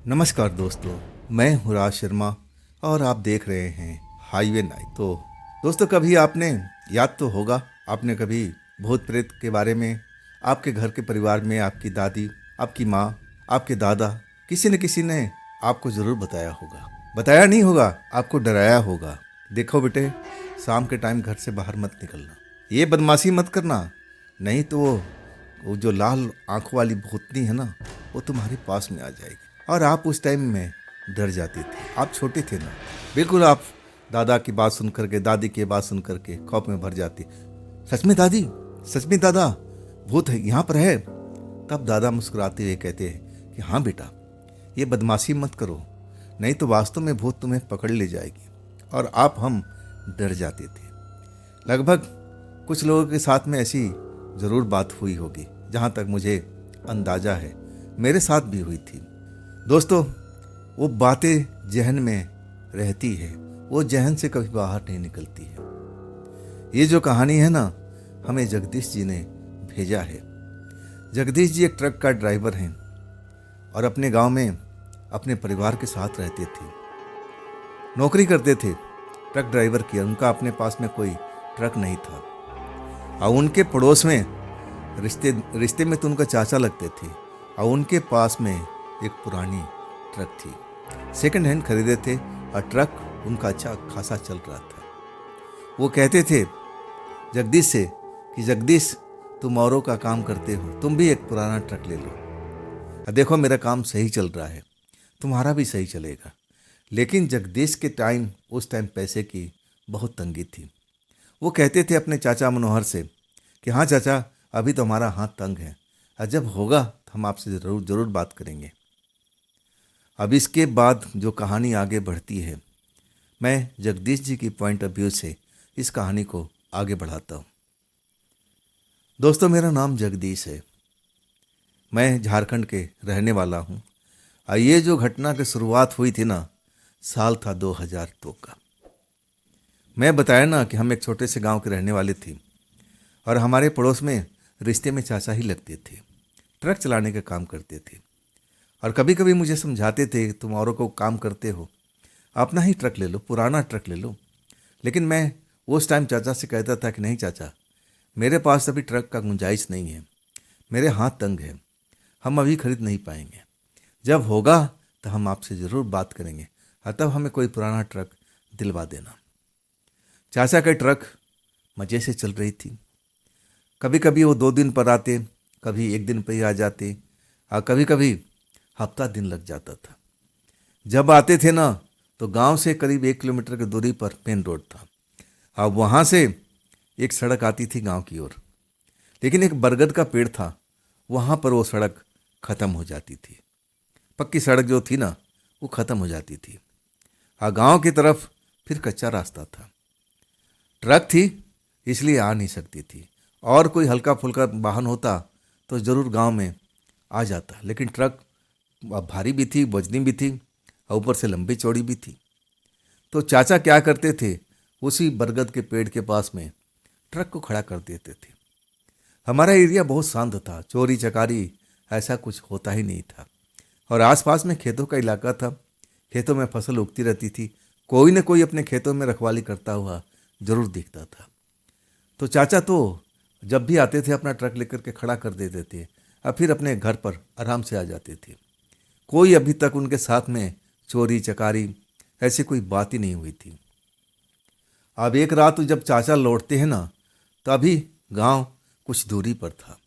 नमस्कार दोस्तों, मैं हूँ राज शर्मा और आप देख रहे हैं हाईवे नाइट। तो दोस्तों, कभी आपने याद तो होगा, आपने कभी भूत प्रेत के बारे में आपके घर के परिवार में आपकी दादी, आपकी माँ, आपके दादा, किसी न किसी ने आपको ज़रूर बताया होगा। बताया नहीं होगा, आपको डराया होगा। देखो बेटे, शाम के टाइम घर से बाहर मत निकलना, ये बदमाशी मत करना, नहीं तो वो जो लाल आंखों वाली भूतनी है ना, वो तुम्हारे पास में आ जाएगी। और आप उस टाइम में डर जाते थे, आप छोटे थे ना। बिल्कुल, आप दादा की बात सुन करके, दादी की बात सुन करके खौफ में भर जाते। सच में दादी, सच में दादा, भूत है यहाँ पर है। तब दादा मुस्कुराते हुए कहते हैं कि हाँ बेटा, ये बदमाशी मत करो, नहीं तो वास्तव में भूत तुम्हें पकड़ ले जाएगी। और हम डर जाते थे। लगभग कुछ लोगों के साथ में ऐसी ज़रूर बात हुई होगी, जहाँ तक मुझे अंदाज़ा है मेरे साथ भी हुई थी। दोस्तों, वो बातें जहन में रहती है, वो जहन से कभी बाहर नहीं निकलती है। ये जो कहानी है ना, हमें जगदीश जी ने भेजा है। जगदीश जी एक ट्रक का ड्राइवर हैं और अपने गांव में अपने परिवार के साथ रहते थे, नौकरी करते थे ट्रक ड्राइवर की। उनका अपने पास में कोई ट्रक नहीं था और उनके पड़ोस में रिश्ते रिश्ते में तो उनका चाचा लगते थे और उनके पास में एक पुरानी ट्रक थी। सेकंड हैंड खरीदे थे और ट्रक उनका अच्छा खासा चल रहा था। वो कहते थे जगदीश से कि जगदीश, तुम औरों का काम करते हो, तुम भी एक पुराना ट्रक ले लो और देखो मेरा काम सही चल रहा है, तुम्हारा भी सही चलेगा। लेकिन जगदीश के उस टाइम पैसे की बहुत तंगी थी। वो कहते थे अपने चाचा मनोहर से कि हाँ चाचा, अभी तो हमारा हाथ तंग है और जब होगा तो हम आपसे ज़रूर बात करेंगे। अब इसके बाद जो कहानी आगे बढ़ती है, मैं जगदीश जी की पॉइंट ऑफ व्यू से इस कहानी को आगे बढ़ाता हूँ। दोस्तों, मेरा नाम जगदीश है, मैं झारखंड के रहने वाला हूँ और ये जो घटना की शुरुआत हुई थी ना, साल था 2002 का। मैं बताया ना कि हम एक छोटे से गांव के रहने वाले थे और हमारे पड़ोस में रिश्ते में चाचा ही लगते थे, ट्रक चलाने का काम करते थे। और कभी कभी मुझे समझाते थे तुम औरों को काम करते हो, अपना ही ट्रक ले लो, पुराना ट्रक ले लो। लेकिन मैं उस टाइम चाचा से कहता था कि नहीं चाचा, मेरे पास अभी ट्रक का गुंजाइश नहीं है, मेरे हाथ तंग है, हम अभी खरीद नहीं पाएंगे। जब होगा तो हम आपसे ज़रूर बात करेंगे और तब हमें कोई पुराना ट्रक दिलवा देना। चाचा का ट्रक मज़े से चल रही थी। कभी कभी वो 2 दिन पर आते, कभी 1 दिन पर ही आ जाते और कभी कभी हफ्ता दिन लग जाता था। जब आते थे ना, तो गांव से करीब 1 किलोमीटर की दूरी पर मेन रोड था। अब वहाँ से एक सड़क आती थी गांव की ओर, लेकिन एक बरगद का पेड़ था, वहाँ पर वो सड़क ख़त्म हो जाती थी। पक्की सड़क जो थी ना, वो ख़त्म हो जाती थी और गांव की तरफ फिर कच्चा रास्ता था। ट्रक थी इसलिए आ नहीं सकती थी, और कोई हल्का फुल्का वाहन होता तो ज़रूर गांव में आ जाता, लेकिन ट्रक भारी भी थी, वजनी भी थी और ऊपर से लंबी चौड़ी भी थी। तो चाचा क्या करते थे, उसी बरगद के पेड़ के पास में ट्रक को खड़ा कर देते थे। हमारा एरिया बहुत शांत था, चोरी चकारी ऐसा कुछ होता ही नहीं था और आसपास में खेतों का इलाका था, खेतों में फसल उगती रहती थी, कोई न कोई अपने खेतों में रखवाली करता हुआ जरूर दिखता था। तो चाचा तो जब भी आते थे अपना ट्रक लेकर के खड़ा कर देते थे और फिर अपने घर पर आराम से आ जाते थे। कोई अभी तक उनके साथ में चोरी चकारी ऐसी कोई बात ही नहीं हुई थी। अब एक रात जब चाचा लौटते हैं ना, तभी गांव कुछ दूरी पर था।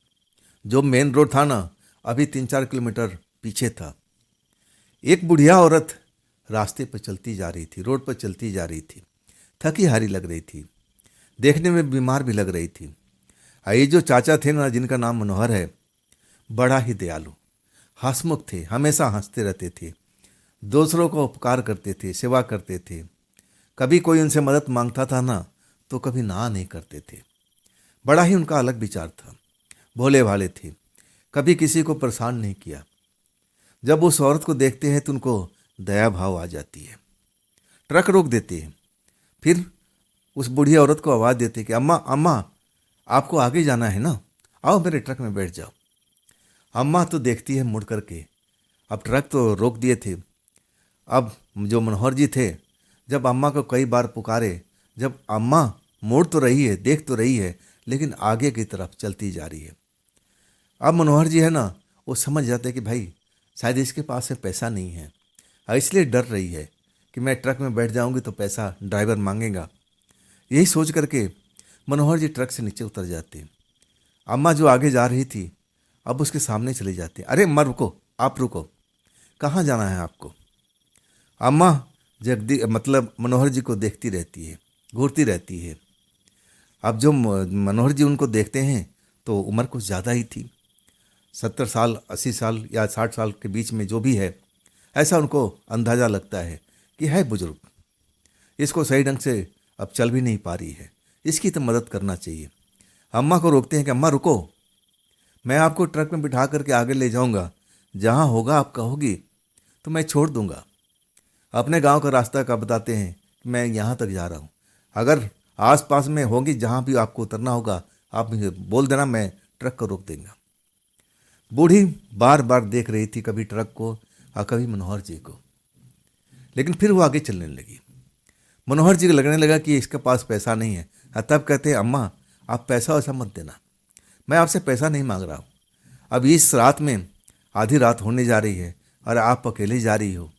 जो मेन रोड था ना, अभी 3-4 किलोमीटर पीछे था। एक बुढ़िया औरत रास्ते पर चलती जा रही थी, रोड पर चलती जा रही थी, थकी हारी लग रही थी, देखने में बीमार भी लग रही थी। ये जो चाचा थे ना, जिनका नाम मनोहर है, बड़ा ही दयालु हंसमुख थे, हमेशा हंसते रहते थे, दूसरों को उपकार करते थे, सेवा करते थे। कभी कोई उनसे मदद मांगता था ना, तो कभी ना नहीं करते थे। बड़ा ही उनका अलग विचार था, भोले भाले थे, कभी किसी को परेशान नहीं किया। जब उस औरत को देखते हैं तो उनको दया भाव आ जाती है। ट्रक रोक देते हैं, फिर उस बूढ़ी औरत को आवाज़ देते कि अम्मा अम्मा, आपको आगे जाना है ना, आओ मेरे ट्रक में बैठ जाओ। अम्मा तो देखती है मुड़ करके अब ट्रक तो रोक दिए थे। अब जो मनोहर जी थे, जब अम्मा को कई बार पुकारे, जब अम्मा मोड़ तो रही है, देख तो रही है, लेकिन आगे की तरफ चलती जा रही है। अब मनोहर जी है ना, वो समझ जाते कि भाई शायद इसके पास में पैसा नहीं है, इसलिए डर रही है कि मैं ट्रक में बैठ जाऊंगी तो पैसा ड्राइवर मांगेगा। यही सोच करके मनोहर जी ट्रक से नीचे उतर जाते। अम्मा जो आगे जा रही थी, अब उसके सामने चली जाती। अरे अम्मा रुको, आप रुको, कहाँ जाना है आपको? अम्मा मतलब मनोहर जी को देखती रहती है, घूरती रहती है। अब जो मनोहर जी उनको देखते हैं तो उम्र कुछ ज़्यादा ही थी, 70 साल, 80 साल या 60 साल के बीच में जो भी है, ऐसा उनको अंदाज़ा लगता है कि है बुजुर्ग, इसको सही ढंग से अब चल भी नहीं पा रही है, इसकी तो मदद करना चाहिए। अम्मा को रोकते हैं कि अम्मा रुको, मैं आपको ट्रक में बिठा करके आगे ले जाऊंगा, जहाँ होगा आप कहोगी तो मैं छोड़ दूंगा। अपने गांव का रास्ता का बताते हैं कि मैं यहाँ तक जा रहा हूँ, अगर आस पास में होगी जहाँ भी आपको उतरना होगा आप मुझे बोल देना, मैं ट्रक को रोक देंगे। बूढ़ी बार बार देख रही थी, कभी ट्रक को और कभी मनोहर जी को, लेकिन फिर वो आगे चलने लगी। मनोहर जी को लगने लगा कि इसके पास पैसा नहीं है। तब कहते हैं अम्मा आप पैसा वैसा मत देना, मैं आपसे पैसा नहीं मांग रहा हूँ। अब इस रात में आधी रात होने जा रही है और आप अकेले जा रही हो,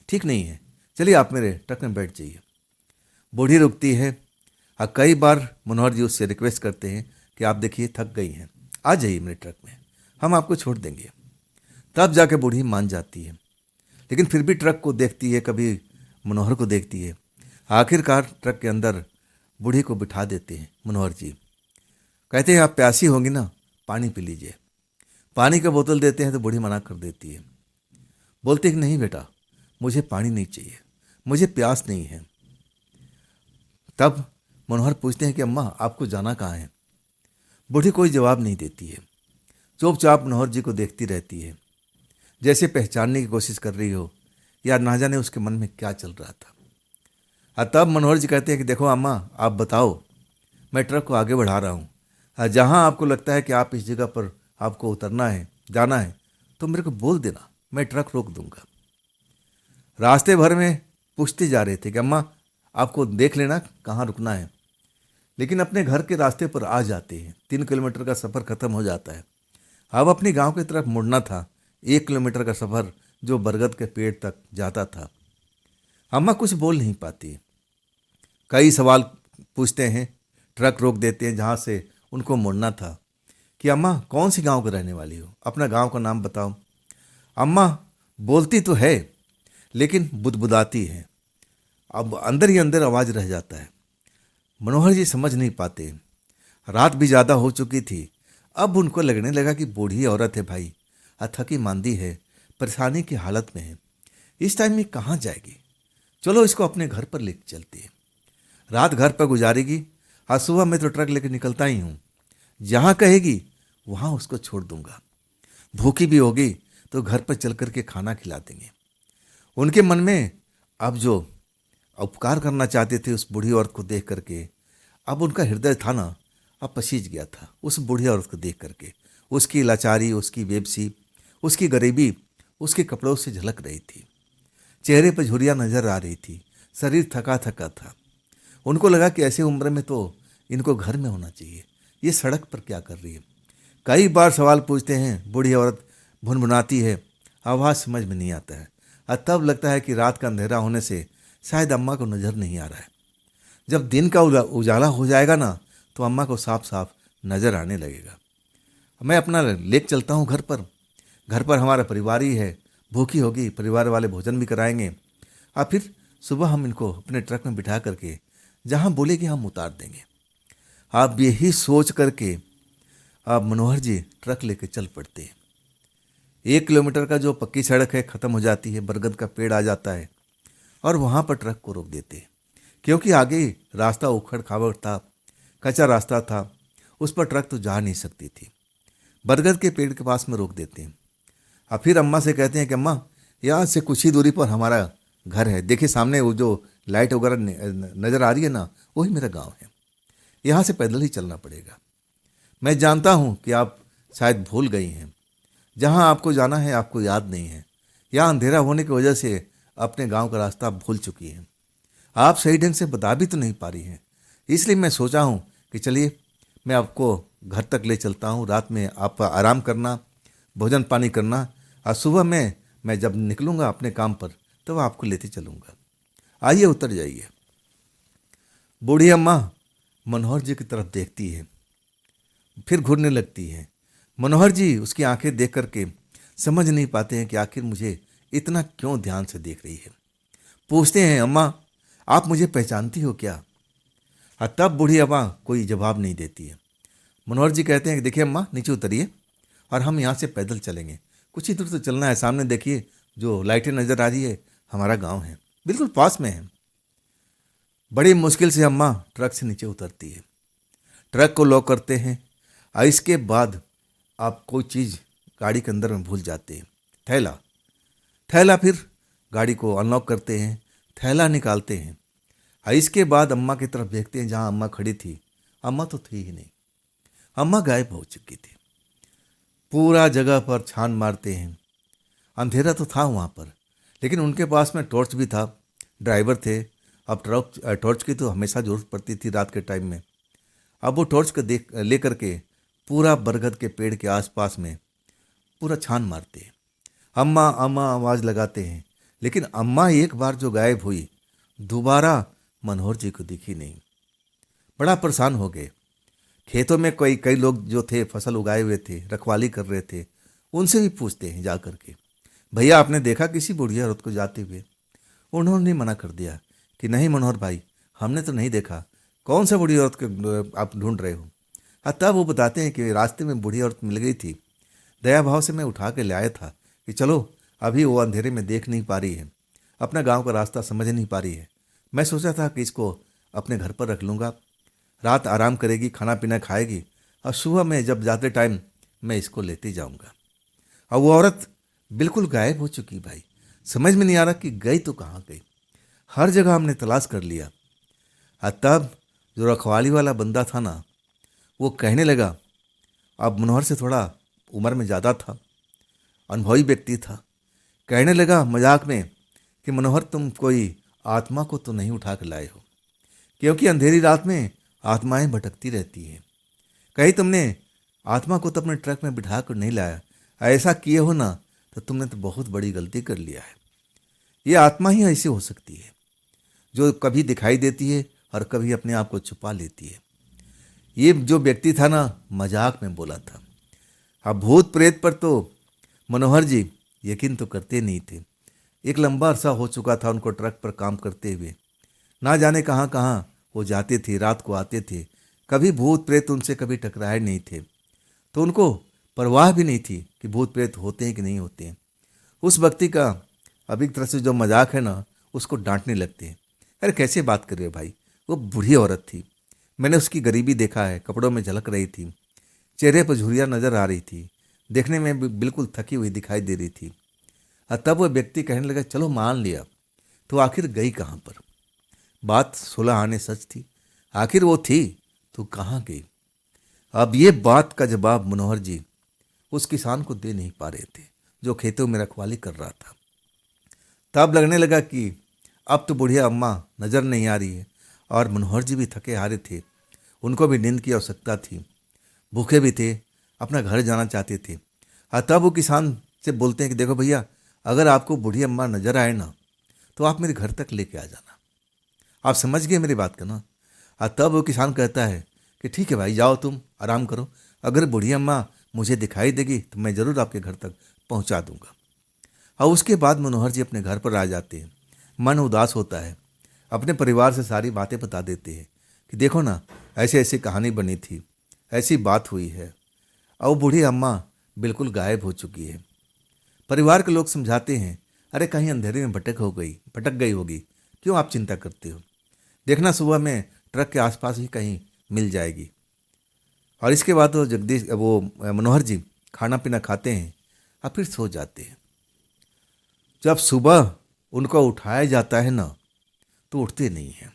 ठीक नहीं है, चलिए आप मेरे ट्रक में बैठ जाइए। बूढ़ी रुकती है और कई बार मनोहर जी उससे रिक्वेस्ट करते हैं कि आप देखिए थक गई हैं, आ जाइए मेरे ट्रक में, हम आपको छोड़ देंगे। तब जाके बूढ़ी मान जाती है, लेकिन फिर भी ट्रक को देखती है, कभी मनोहर को देखती है। आखिरकार ट्रक के अंदर बूढ़ी को बिठा देते हैं मनोहर जी। कहते हैं आप प्यासी होंगी ना, पानी पी लीजिए। पानी का बोतल देते हैं तो बूढ़ी मना कर देती है, बोलती है कि नहीं बेटा, मुझे पानी नहीं चाहिए, मुझे प्यास नहीं है। तब मनोहर पूछते हैं कि अम्मा आपको जाना कहाँ है? बूढ़ी कोई जवाब नहीं देती है, चुपचाप मनोहर जी को देखती रहती है, जैसे पहचानने की कोशिश कर रही हो या ना जाने उसके मन में क्या चल रहा था। और तब मनोहर जी कहते हैं कि देखो अम्मा आप बताओ, मैं ट्रक को आगे बढ़ा रहा हूँ, जहाँ आपको लगता है कि आप इस जगह पर आपको उतरना है, जाना है, तो मेरे को बोल देना, मैं ट्रक रोक दूंगा। रास्ते भर में पूछते जा रहे थे कि अम्मा आपको देख लेना कहाँ रुकना है, लेकिन अपने घर के रास्ते पर आ जाते हैं। 3 किलोमीटर का सफ़र ख़त्म हो जाता है। अब अपने गांव की तरफ मुड़ना था, 1 किलोमीटर का सफ़र जो बरगद के पेड़ तक जाता था। अम्मा कुछ बोल नहीं पाती, कई सवाल पूछते हैं, ट्रक रोक देते हैं जहाँ से उनको मुड़ना था कि अम्मा कौन सी गांव के रहने वाली हो, अपना गांव का नाम बताओ। अम्मा बोलती तो है लेकिन बुदबुदाती है, अब अंदर ही अंदर आवाज़ रह जाता है। मनोहर जी समझ नहीं पाते, रात भी ज़्यादा हो चुकी थी। अब उनको लगने लगा कि बूढ़ी औरत है भाई, थकी मांदी है, परेशानी की हालत में है, इस टाइम में कहाँ जाएगी, चलो इसको अपने घर पर लेकर चलती है। रात घर पर गुजारेगी, आज सुबह मैं तो ट्रक लेकर निकलता ही हूँ, जहाँ कहेगी वहाँ उसको छोड़ दूंगा, भूखी भी होगी तो घर पर चल कर के खाना खिला देंगे। उनके मन में अब जो उपकार करना चाहते थे उस बूढ़ी औरत को देख करके, अब उनका हृदय था ना, अब पसीज गया था उस बूढ़ी औरत को देख करके। उसकी लाचारी, उसकी बेबसी, उसकी गरीबी उसके कपड़ों से झलक रही थी, चेहरे पर झुर्रियाँ नजर आ रही थी, शरीर थका थका था। उनको लगा कि ऐसी उम्र में तो इनको घर में होना चाहिए, ये सड़क पर क्या कर रही है। कई बार सवाल पूछते हैं, बूढ़ी औरत भुनभुनाती है, आवाज़ समझ में नहीं आता है। और तब लगता है कि रात का अंधेरा होने से शायद अम्मा को नज़र नहीं आ रहा है। जब दिन का उजाला हो जाएगा ना तो अम्मा को साफ साफ नज़र आने लगेगा। मैं अपना लेक चलता हूँ घर पर, घर पर हमारा परिवार ही है, भूखी होगी, परिवार वाले भोजन भी कराएंगे, और फिर सुबह हम इनको अपने ट्रक में बिठा करके जहाँ बोलेगी हम उतार देंगे। आप यही सोच करके आप मनोहर जी ट्रक लेके चल पड़ते हैं। 1 किलोमीटर का जो पक्की सड़क है ख़त्म हो जाती है, बरगद का पेड़ आ जाता है और वहाँ पर ट्रक को रोक देते हैं, क्योंकि आगे रास्ता उखड़ खाबड़ था, कच्चा रास्ता था, उस पर ट्रक तो जा नहीं सकती थी। बरगद के पेड़ के पास में रोक देते हैं और फिर अम्मा से कहते हैं कि अम्मा यहाँ से कुछ ही दूरी पर हमारा घर है, देखिए सामने वो जो लाइट वगैरह नज़र आ रही है ना, वही मेरा गांव है, यहाँ से पैदल ही चलना पड़ेगा। मैं जानता हूँ कि आप शायद भूल गई हैं, जहाँ आपको जाना है आपको याद नहीं है, या अंधेरा होने की वजह से अपने गांव का रास्ता भूल चुकी हैं। आप सही ढंग से बता भी तो नहीं पा रही हैं। इसलिए मैं सोचा हूँ कि चलिए मैं आपको घर तक ले चलता हूँ। रात में आप आराम करना, भोजन पानी करना, और सुबह में मैं जब निकलूँगा अपने काम पर तो आपको लेते चलूँगा। आइए उतर जाइए। बूढ़ी अम्मा मनोहर जी की तरफ देखती है, फिर घूरने लगती है। मनोहर जी उसकी आंखें देख करके समझ नहीं पाते हैं कि आखिर मुझे इतना क्यों ध्यान से देख रही है। पूछते हैं, अम्मा आप मुझे पहचानती हो क्या? और तब बूढ़ी अम्मा कोई जवाब नहीं देती है। मनोहर जी कहते हैं कि देखिए अम्मा, नीचे उतरिए और हम यहाँ से पैदल चलेंगे। कुछ ही दूर तो चलना है। सामने देखिए जो लाइटें नज़र आ रही है, हमारा गांव है, बिल्कुल पास में है। बड़ी मुश्किल से अम्मा ट्रक से नीचे उतरती है, ट्रक को लॉक करते हैं और इसके बाद आप कोई चीज़ गाड़ी के अंदर में भूल जाते हैं। थैला थैला फिर गाड़ी को अनलॉक करते हैं, थैला निकालते हैं और इसके बाद अम्मा की तरफ देखते हैं। जहाँ अम्मा खड़ी थी, अम्मा तो थी ही नहीं। अम्मा गायब हो चुकी थी। पूरा जगह पर छान मारते हैं। अंधेरा तो था वहाँ पर, लेकिन उनके पास में टॉर्च भी था, ड्राइवर थे। अब टॉर्च की तो हमेशा ज़रूरत पड़ती थी रात के टाइम में। अब वो टॉर्च को देख लेकर के पूरा बरगद के पेड़ के आसपास में पूरा छान मारते हैं। अम्मा अम्मा आवाज़ लगाते हैं, लेकिन अम्मा एक बार जो गायब हुई, दोबारा मनोहर जी को दिखी नहीं। बड़ा परेशान हो गए। खेतों में कई लोग जो थे फसल उगाए हुए थे, रखवाली कर रहे थे, उनसे भी पूछते हैं जा कर के, भैया आपने देखा किसी बुढ़िया औरत को जाते हुए? उन्होंने मना कर दिया कि नहीं मनोहर भाई, हमने तो नहीं देखा। कौन सा बूढ़ी औरत को आप ढूंढ रहे हो? हाँ, तब वो बताते हैं कि रास्ते में बूढ़ी औरत मिल गई थी। दया भाव से मैं उठा के लाया था कि चलो, अभी वो अंधेरे में देख नहीं पा रही है, अपना गांव का रास्ता समझ नहीं पा रही है। मैं सोचा था कि इसको अपने घर पर रख लूँगा, रात आराम करेगी, खाना पीना खाएगी और सुबह में जब जाते टाइम मैं इसको लेते जाऊँगा। और वो औरत बिल्कुल गायब हो चुकी भाई। समझ में नहीं आ रहा कि गई तो कहाँ गई। हर जगह हमने तलाश कर लिया। और तब जो रखवाली वाला बंदा था ना, वो कहने लगा, अब मनोहर से थोड़ा उम्र में ज़्यादा था, अनुभवी व्यक्ति था। कहने लगा मजाक में कि मनोहर तुम कोई आत्मा को तो नहीं उठा कर लाए हो, क्योंकि अंधेरी रात में आत्माएं भटकती रहती हैं। कहीं तुमने आत्मा को तो अपने ट्रक में बिठा कर नहीं लाया। ऐसा किए हो ना तो तुमने तो बहुत बड़ी गलती कर लिया है। ये आत्मा ही ऐसी हो सकती है जो कभी दिखाई देती है और कभी अपने आप को छुपा लेती है। ये जो व्यक्ति था ना, मजाक में बोला था। अब भूत प्रेत पर तो मनोहर जी यकीन तो करते नहीं थे। एक लंबा अरसा हो चुका था उनको ट्रक पर काम करते हुए। ना जाने कहाँ कहाँ वो जाते थे, रात को आते थे। कभी भूत प्रेत उनसे कभी टकराए नहीं थे, तो उनको परवाह भी नहीं थी कि भूत प्रेत होते हैं कि नहीं होते हैं। उस व्यक्ति का अब एक तरह से जो मजाक है ना, उसको डांटने लगते हैं। अरे कैसे बात कर रहे हो भाई, वो बूढ़ी औरत थी, मैंने उसकी गरीबी देखा है, कपड़ों में झलक रही थी, चेहरे पर झुर्रियाँ नजर आ रही थी, देखने में भी बिल्कुल थकी हुई दिखाई दे रही थी। और तब वह व्यक्ति कहने लगा, चलो मान लिया, तो आखिर गई कहाँ पर? बात 16 आने सच थी। आखिर वो थी तो कहाँ गई? अब ये बात का जवाब मनोहर जी उस किसान को दे नहीं पा रहे थे जो खेतों में रखवाली कर रहा था। तब लगने लगा कि अब तो बुढ़िया अम्मा नज़र नहीं आ रही है और मनोहर जी भी थके हारे थे, उनको भी नींद की आवश्यकता थी, भूखे भी थे, अपना घर जाना चाहते थे। तब वो किसान से बोलते हैं कि देखो भैया, अगर आपको बूढ़ी अम्मा नज़र आए ना तो आप मेरे घर तक लेके आ जाना। आप समझ गए मेरी बात का ना? तब वो किसान कहता है कि ठीक है भाई, जाओ तुम आराम करो, अगर बूढ़ी अम्मा मुझे दिखाई देगी तो मैं ज़रूर आपके घर तक पहुंचा दूंगा। और उसके बाद मनोहर जी अपने घर पर आ जाते हैं। मन उदास होता है, अपने परिवार से सारी बातें बता देते हैं कि देखो ना, ऐसे ऐसी कहानी बनी थी, ऐसी बात हुई है। और वो बूढ़ी अम्मा बिल्कुल गायब हो चुकी है। परिवार के लोग समझाते हैं, अरे कहीं अंधेरे में भटक गई होगी, क्यों आप चिंता करते हो? देखना सुबह में ट्रक के आसपास ही कहीं मिल जाएगी। और इसके बाद वो मनोहर जी खाना पीना खाते हैं और फिर सो जाते हैं। जब सुबह उनको उठाया जाता है ना, तो उठते नहीं हैं।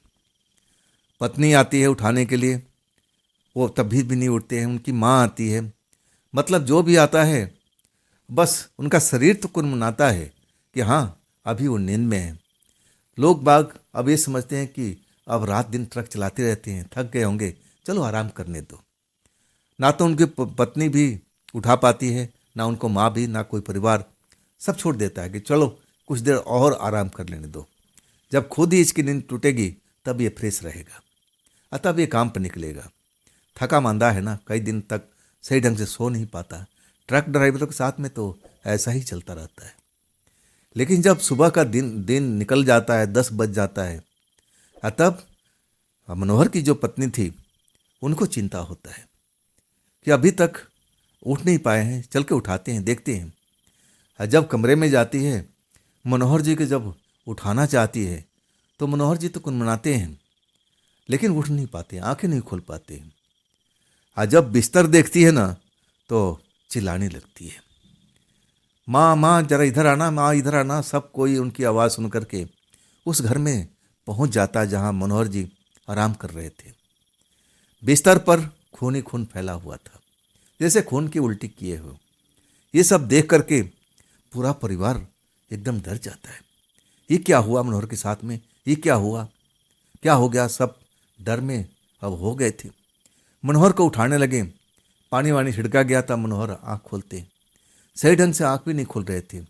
पत्नी आती है उठाने के लिए, वो तब भी नहीं उठते हैं। उनकी माँ आती है, मतलब जो भी आता है बस उनका शरीर तो कुनमुनाता है, कि हाँ अभी वो नींद में है। लोग बाग अब ये समझते हैं कि अब रात दिन ट्रक चलाते रहते हैं, थक गए होंगे, चलो आराम करने दो। ना तो उनकी पत्नी भी उठा पाती है, ना उनको माँ भी, ना कोई परिवार। सब छोड़ देता है कि चलो कुछ देर और आराम कर लेने दो। जब खुद ही इसकी नींद टूटेगी तब ये फ्रेश रहेगा, तब ये काम पर निकलेगा। थका मांदा है ना, कई दिन तक सही ढंग से सो नहीं पाता। ट्रक ड्राइवरों के साथ में तो ऐसा ही चलता रहता है। लेकिन जब सुबह का दिन दिन निकल जाता है, 10 बज जाता है, तब मनोहर की जो पत्नी थी उनको चिंता होता है कि अभी तक उठ नहीं पाए हैं। चल के उठाते हैं, देखते हैं। जब कमरे में जाती है, मनोहर जी के जब उठाना चाहती है तो मनोहर जी तो कुनमुनाते हैं, लेकिन उठ नहीं पाते, आंखें नहीं खोल पाते हैं। जब बिस्तर देखती है ना तो चिल्लाने लगती है, माँ माँ जरा इधर आना, माँ इधर आना। सब कोई उनकी आवाज़ सुन करके उस घर में पहुंच जाता है जहां मनोहर जी आराम कर रहे थे। बिस्तर पर खून ही खून फैला हुआ था, जैसे खून की उल्टी किए हो। ये सब देख करके पूरा परिवार एकदम डर जाता है। ये क्या हुआ मनोहर के साथ में, ये क्या हुआ, क्या हो गया। सब डर में अब हो गए थे। मनोहर को उठाने लगे, पानी वानी छिड़का गया था। मनोहर आँख खोलते, सही ढंग से आँख भी नहीं खुल रहे थे।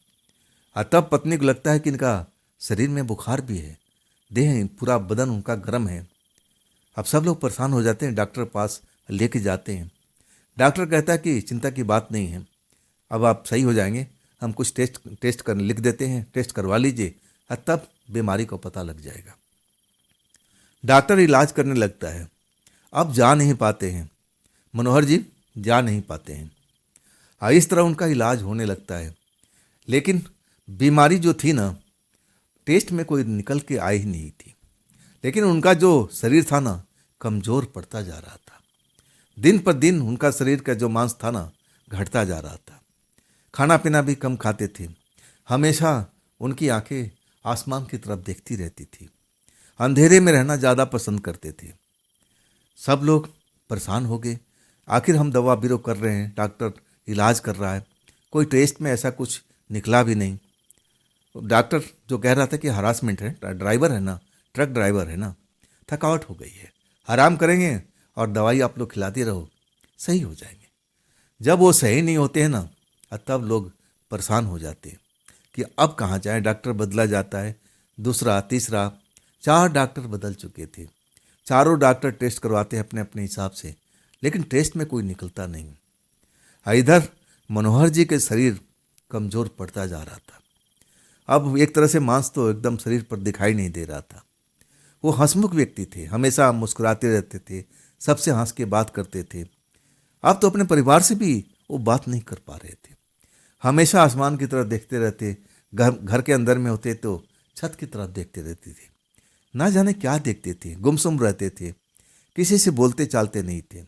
तब पत्नी को लगता है कि इनका शरीर में बुखार भी है, देह पूरा बदन उनका गर्म है। अब सब लोग परेशान हो जाते हैं, डॉक्टर के पास लेके जाते हैं। डॉक्टर कहता है कि चिंता की बात नहीं है, अब आप सही हो जाएंगे। हम कुछ टेस्ट कर लिख देते हैं, टेस्ट करवा लीजिए, तब बीमारी को पता लग जाएगा। डॉक्टर इलाज करने लगता है। अब जा नहीं पाते हैं मनोहर जी, जा नहीं पाते हैं। इस तरह उनका इलाज होने लगता है। लेकिन बीमारी जो थी ना, टेस्ट में कोई निकल के आई ही नहीं थी। लेकिन उनका जो शरीर था ना, कमज़ोर पड़ता जा रहा था। दिन पर दिन उनका शरीर का जो मांस था ना, घटता जा रहा था। खाना पीना भी कम खाते थे। हमेशा उनकी आंखें आसमान की तरफ देखती रहती थी। अंधेरे में रहना ज़्यादा पसंद करते थे। सब लोग परेशान हो गए। आखिर हम दवा बिरो कर रहे हैं, डॉक्टर इलाज कर रहा है, कोई टेस्ट में ऐसा कुछ निकला भी नहीं। डॉक्टर जो कह रहा था कि हरासमेंट है, ड्राइवर है ना, ट्रक ड्राइवर है ना, थकावट हो गई है, आराम करेंगे और दवाई आप लोग खिलाते रहो, सही हो जाएंगे। जब वो सही नहीं होते हैं ना, तब लोग परेशान हो जाते हैं कि अब कहाँ जाए। डॉक्टर बदला जाता है, दूसरा, तीसरा, 4 डॉक्टर बदल चुके थे। चारों डॉक्टर टेस्ट करवाते हैं अपने अपने हिसाब से, लेकिन टेस्ट में कोई निकलता नहीं। इधर मनोहर जी के शरीर कमज़ोर पड़ता जा रहा था। अब एक तरह से मांस तो एकदम शरीर पर दिखाई नहीं दे रहा था। वो हंसमुख व्यक्ति थे, हमेशा मुस्कुराते रहते थे, सबसे हंस के बात करते थे। अब तो अपने परिवार से भी वो बात नहीं कर पा रहे थे। हमेशा आसमान की तरफ देखते रहते, घर के अंदर में होते तो छत की तरफ देखते रहते थे। ना जाने क्या देखते थे, गुमसुम रहते थे, किसी से बोलते चालते नहीं थे।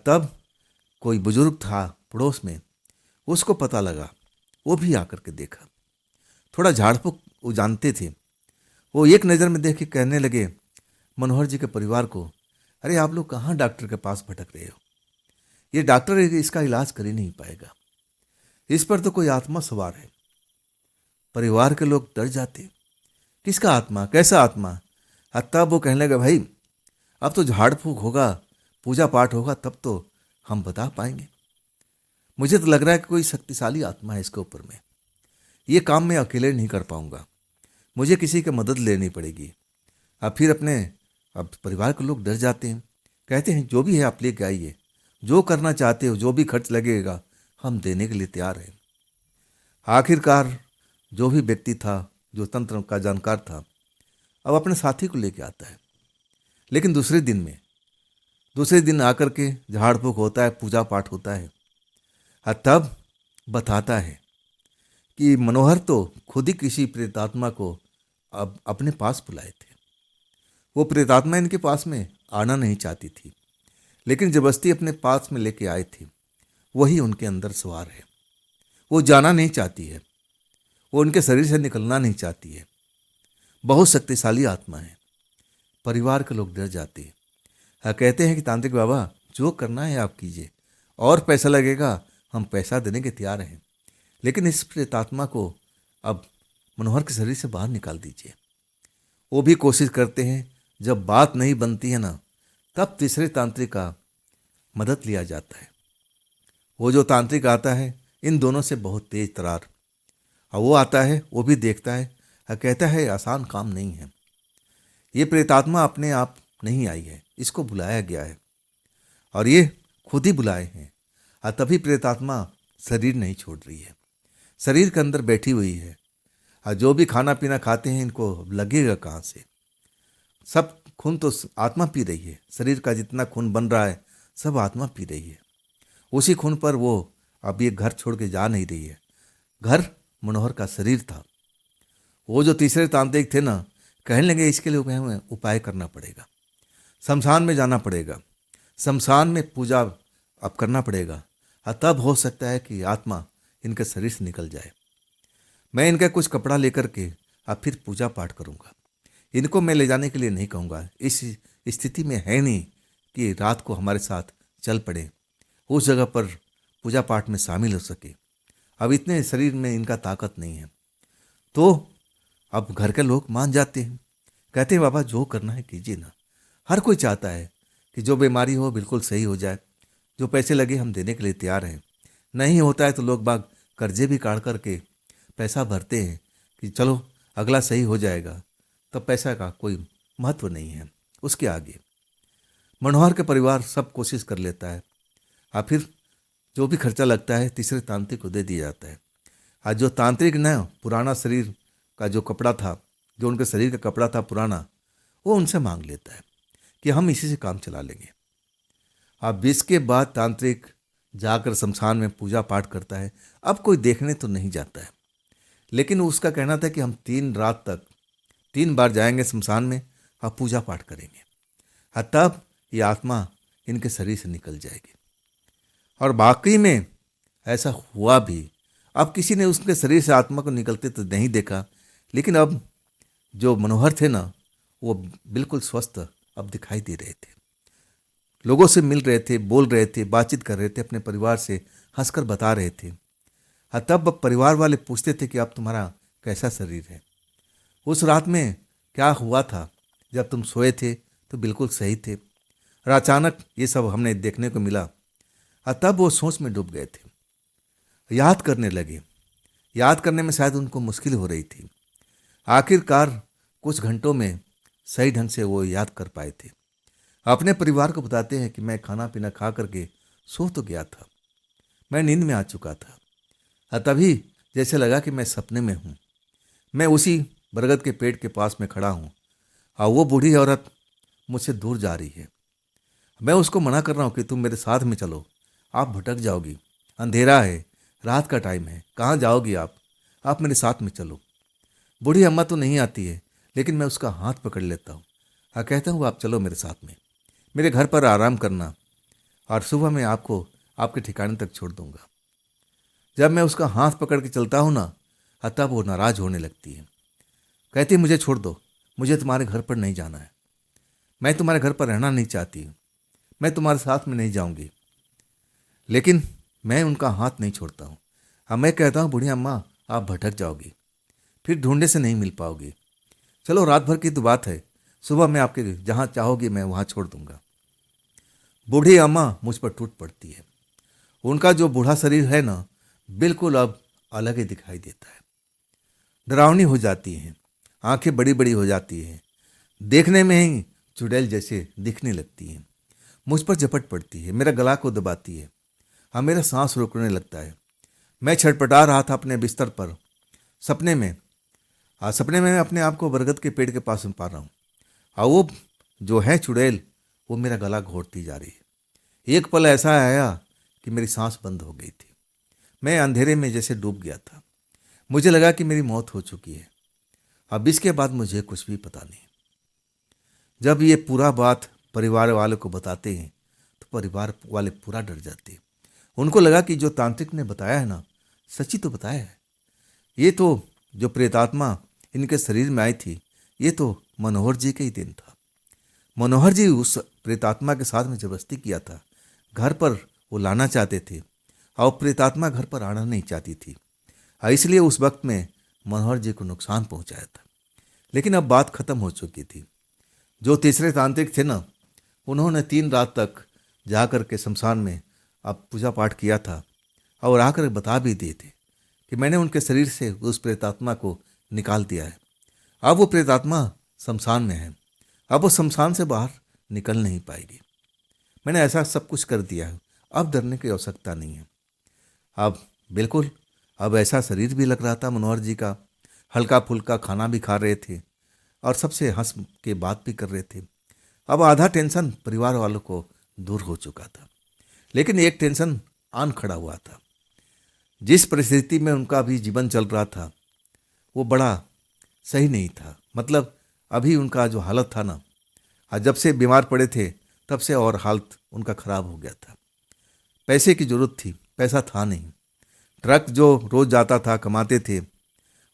तब कोई बुजुर्ग था पड़ोस में, उसको पता लगा, वो भी आकर के देखा। थोड़ा झाड़ फूक वो जानते थे। वो एक नज़र में देख के कहने लगे मनोहर जी के परिवार को, अरे आप लोग कहाँ डॉक्टर के पास भटक रहे हो, ये डॉक्टर इसका इलाज कर ही नहीं पाएगा, इस पर तो कोई आत्मा सवार है। परिवार के लोग डर जाते, किसका आत्मा, कैसा आत्मा। तब वो कहने लगे, भाई अब तो झाड़ फूक होगा, पूजा पाठ होगा, तब तो हम बता पाएंगे। मुझे तो लग रहा है कि कोई शक्तिशाली आत्मा है इसके ऊपर में, ये काम मैं अकेले नहीं कर पाऊंगा, मुझे किसी की मदद लेनी पड़ेगी। अब फिर अब परिवार के लोग डर जाते हैं, कहते हैं जो भी है आप लेके आइए, जो करना चाहते हो, जो भी खर्च लगेगा हम देने के लिए तैयार हैं। आखिरकार जो भी व्यक्ति था, जो तंत्र का जानकार था, अब अपने साथी को लेके आता है। लेकिन दूसरे दिन आकर के झाड़ फूक होता है, पूजा पाठ होता है। तब बताता है कि मनोहर तो खुद ही किसी प्रेतात्मा को अब अपने पास बुलाए थे। वो प्रेतात्मा इनके पास में आना नहीं चाहती थी, लेकिन जबरदस्ती अपने पास में लेके आए थे। वही उनके अंदर सवार है। वो जाना नहीं चाहती है, वो उनके शरीर से निकलना नहीं चाहती है। बहुत शक्तिशाली आत्मा है। परिवार के लोग डर जाते हैं। कहते हैं कि तांत्रिक बाबा जो करना है आप कीजिए, और पैसा लगेगा हम पैसा देने के तैयार हैं, लेकिन इस प्रेतात्मा को अब मनोहर के शरीर से बाहर निकाल दीजिए। वो भी कोशिश करते हैं। जब बात नहीं बनती है ना, तब तीसरे तांत्रिक का मदद लिया जाता है। वो जो तांत्रिक आता है, इन दोनों से बहुत तेज तरार, और वो आता है, वो भी देखता है और कहता है आसान काम नहीं है, ये प्रेतात्मा अपने आप नहीं आई है, इसको बुलाया गया है और ये खुद ही बुलाए हैं। और तभी प्रेतात्मा शरीर नहीं छोड़ रही है, शरीर के अंदर बैठी हुई है। और जो भी खाना पीना खाते हैं इनको लगेगा कहाँ से? सब खून तो आत्मा पी रही है, शरीर का जितना खून बन रहा है सब आत्मा पी रही है। उसी खून पर वो अब ये घर छोड़ के जा नहीं रही है। घर मनोहर का शरीर था। वो जो तीसरे तांत्रिक थे ना, कहने लगे इसके लिए हमें उपाय करना पड़ेगा, शमशान में जाना पड़ेगा, शमशान में पूजा अब करना पड़ेगा, और तब हो सकता है कि आत्मा इनके शरीर से निकल जाए। मैं इनका कुछ कपड़ा लेकर के अब फिर पूजा पाठ करूँगा। इनको मैं ले जाने के लिए नहीं कहूँगा, इस स्थिति में है नहीं कि रात को हमारे साथ चल पड़े, उस जगह पर पूजा पाठ में शामिल हो सके। अब इतने शरीर में इनका ताकत नहीं है। तो अब घर के लोग मान जाते हैं, कहते हैं बाबा जो करना है कीजिए ना। हर कोई चाहता है कि जो बीमारी हो बिल्कुल सही हो जाए, जो पैसे लगे हम देने के लिए तैयार हैं। नहीं होता है तो लोग बाग कर्जे भी काट करके पैसा भरते हैं कि चलो अगला सही हो जाएगा। तब पैसा का कोई महत्व नहीं है उसके आगे। मनोहर के परिवार सब कोशिश कर लेता है और फिर जो भी खर्चा लगता है तीसरे तांत्रिक को दे दिया जाता है। और जो तांत्रिक न पुराना शरीर का जो कपड़ा था, जो उनके शरीर का कपड़ा था पुराना, वो उनसे मांग लेता है कि हम इसी से काम चला लेंगे। अब इसके बाद तांत्रिक जाकर शमशान में पूजा पाठ करता है। अब कोई देखने तो नहीं जाता है, लेकिन उसका कहना था कि हम 3 रात तक 3 बार जाएंगे शमशान में और पूजा पाठ करेंगे, और तब ये आत्मा इनके शरीर से निकल जाएगी। और वाकई में ऐसा हुआ भी। अब किसी ने उसके शरीर से आत्मा को निकलते तो नहीं देखा, लेकिन अब जो मनोहर थे ना, वो बिल्कुल स्वस्थ अब दिखाई दे रहे थे, लोगों से मिल रहे थे, बोल रहे थे, बातचीत कर रहे थे, अपने परिवार से हंसकर बता रहे थे। और तब परिवार वाले पूछते थे कि अब तुम्हारा कैसा शरीर है, उस रात में क्या हुआ था, जब तुम सोए थे तो बिल्कुल सही थे, और अचानक ये सब हमने देखने को मिला। और तब वो सोच में डूब गए थे, याद करने लगे। याद करने में शायद उनको मुश्किल हो रही थी। आखिरकार कुछ घंटों में सही ढंग से वो याद कर पाए थे। अपने परिवार को बताते हैं कि मैं खाना पीना खा करके सो तो गया था, मैं नींद में आ चुका था, और तभी जैसे लगा कि मैं सपने में हूँ। मैं उसी बरगद के पेड़ के पास में खड़ा हूँ और वो बूढ़ी औरत मुझसे दूर जा रही है। मैं उसको मना कर रहा हूँ कि तुम मेरे साथ में चलो, आप भटक जाओगी, अंधेरा है, रात का टाइम है, कहाँ जाओगी आप मेरे साथ में चलो। बूढ़ी अम्मा तो नहीं आती है, लेकिन मैं उसका हाथ पकड़ लेता हूँ और कहता हूँ आप चलो मेरे साथ में, मेरे घर पर आराम करना, और सुबह मैं आपको आपके ठिकाने तक छोड़ दूँगा। जब मैं उसका हाथ पकड़ के चलता हूँ ना, तब वो नाराज़ होने लगती है, कहती है मुझे छोड़ दो, मुझे तुम्हारे घर पर नहीं जाना है, मैं तुम्हारे घर पर रहना नहीं चाहती हूँ, मैं तुम्हारे साथ में नहीं जाऊँगी। लेकिन मैं उनका हाथ नहीं छोड़ता हूँ। हाँ, मैं कहता हूँ बूढ़ी अम्मा आप भटक जाओगी, फिर ढूंढने से नहीं मिल पाओगी, चलो रात भर की तो बात है, सुबह मैं आपके जहाँ चाहोगी मैं वहाँ छोड़ दूँगा। बूढ़ी अम्मा मुझ पर टूट पड़ती है। उनका जो बूढ़ा शरीर है ना, बिल्कुल अब अलग ही दिखाई देता है, डरावनी हो जाती हैं, आंखें बड़ी बड़ी हो जाती हैं, देखने में ही चुड़ैल जैसे दिखने लगती हैं, मुझ पर झपट पड़ती है, मेरा गला को दबाती है, हाँ मेरा सांस रुकने लगता है। मैं छटपटा रहा था अपने बिस्तर पर, सपने में सपने में मैं अपने आप को बरगद के पेड़ के पास में पा रहा हूँ, और वो जो है चुड़ैल वो मेरा गला घोटती जा रही है। एक पल ऐसा आया कि मेरी सांस बंद हो गई थी, मैं अंधेरे में जैसे डूब गया था, मुझे लगा कि मेरी मौत हो चुकी है। अब इसके बाद मुझे कुछ भी पता नहीं। जब ये पूरा बात परिवार वालों को बताते हैं तो परिवार वाले पूरा डर जाते हैं। उनको लगा कि जो तांत्रिक ने बताया है ना, सच्ची तो बताया है। ये तो जो प्रेतात्मा इनके शरीर में आई थी, ये तो मनोहर जी के ही दिन था। मनोहर जी उस प्रेतात्मा के साथ में जबरदस्ती किया था, घर पर वो लाना चाहते थे, और प्रेतात्मा घर पर आना नहीं चाहती थी, और इसलिए उस वक्त में मनोहर जी को नुकसान पहुंचाया था। लेकिन अब बात खत्म हो चुकी थी। जो तीसरे तांत्रिक थे ना, उन्होंने 3 रात तक जाकर के शमशान में अब पूजा पाठ किया था और आकर बता भी दिए थे कि मैंने उनके शरीर से उस प्रेतात्मा को निकाल दिया है। अब वो प्रेतात्मा शमशान में है, अब वो शमशान से बाहर निकल नहीं पाएगी। मैंने ऐसा सब कुछ कर दिया है, अब डरने की आवश्यकता नहीं है। अब बिल्कुल अब ऐसा शरीर भी लग रहा था मनोहर जी का, हल्का फुल्का खाना भी खा रहे थे और सबसे हंस के बात भी कर रहे थे। अब आधा टेंशन परिवार वालों को दूर हो चुका था, लेकिन एक टेंशन आन खड़ा हुआ था। जिस परिस्थिति में उनका अभी जीवन चल रहा था वो बड़ा सही नहीं था। मतलब अभी उनका जो हालत था ना, आज जब से बीमार पड़े थे तब से और हालत उनका खराब हो गया था। पैसे की जरूरत थी, पैसा था नहीं। ट्रक जो रोज जाता था कमाते थे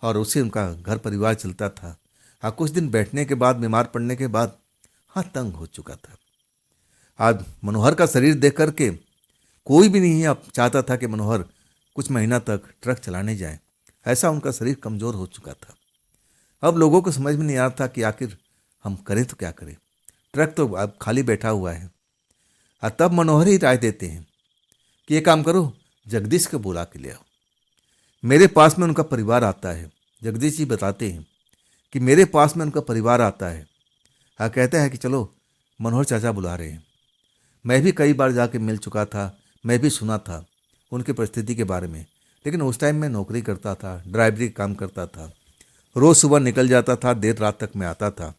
और उससे उनका घर परिवार चलता था। हाँ, कुछ दिन बैठने के बाद, बीमार पड़ने के बाद हाँ तंग हो चुका था। आज मनोहर का शरीर देख करके कोई भी नहीं अब चाहता था कि मनोहर कुछ महीना तक ट्रक चलाने जाए। ऐसा उनका शरीर कमज़ोर हो चुका था। अब लोगों को समझ में नहीं आ रहा था कि आखिर हम करें तो क्या करें, ट्रक तो अब खाली बैठा हुआ है। और तब मनोहर ही राय देते हैं कि ये काम करो, जगदीश को बुला के ले आओ। मेरे पास में उनका परिवार आता है। जगदीश जी बताते हैं कि मेरे पास में उनका परिवार आता है। हाँ, कहता है कि चलो मनोहर चाचा बुला रहे हैं। मैं भी कई बार जाके मिल चुका था, मैं भी सुना था उनकी परिस्थिति के बारे में। लेकिन उस टाइम मैं नौकरी करता था, ड्राइवरी का काम करता था, रोज़ सुबह निकल जाता था, देर रात तक मैं आता था,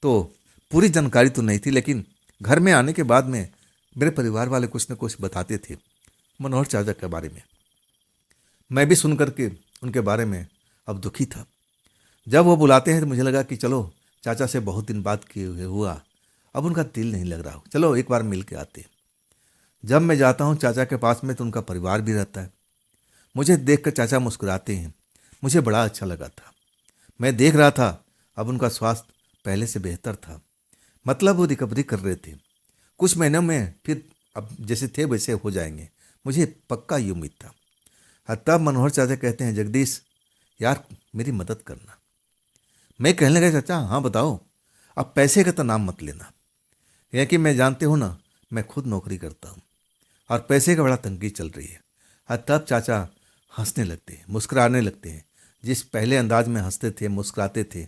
तो पूरी जानकारी तो नहीं थी। लेकिन घर में आने के बाद में मेरे परिवार वाले कुछ न कुछ बताते थे मनोहर चाचा के बारे में। मैं भी सुन करके उनके बारे में अब दुखी था। जब वो बुलाते हैं तो मुझे लगा कि चलो चाचा से बहुत दिन बात किए हुए हुआ, अब उनका दिल नहीं लग रहा हो, चलो एक बार मिल के आते हैं। जब मैं जाता हूँ चाचा के पास में तो उनका परिवार भी रहता है। मुझे देखकर चाचा मुस्कुराते हैं। मुझे बड़ा अच्छा लगा था। मैं देख रहा था अब उनका स्वास्थ्य पहले से बेहतर था। मतलब वो रिकवरी कर रहे थे। कुछ महीनों में फिर अब जैसे थे वैसे हो जाएंगे, मुझे पक्का ये उम्मीद था। तब मनोहर चाचा कहते हैं, जगदीश यार मेरी मदद करना। मैं कहने लगा, चाचा हाँ बताओ, अब पैसे का तो नाम मत लेना। यह कि मैं जानते हो ना, मैं खुद नौकरी करता हूँ और पैसे का बड़ा तंगी चल रही है। तब चाचा हंसने लगते हैं, मुस्कुराने लगते हैं। जिस पहले अंदाज में हंसते थे, मुस्कुराते थे,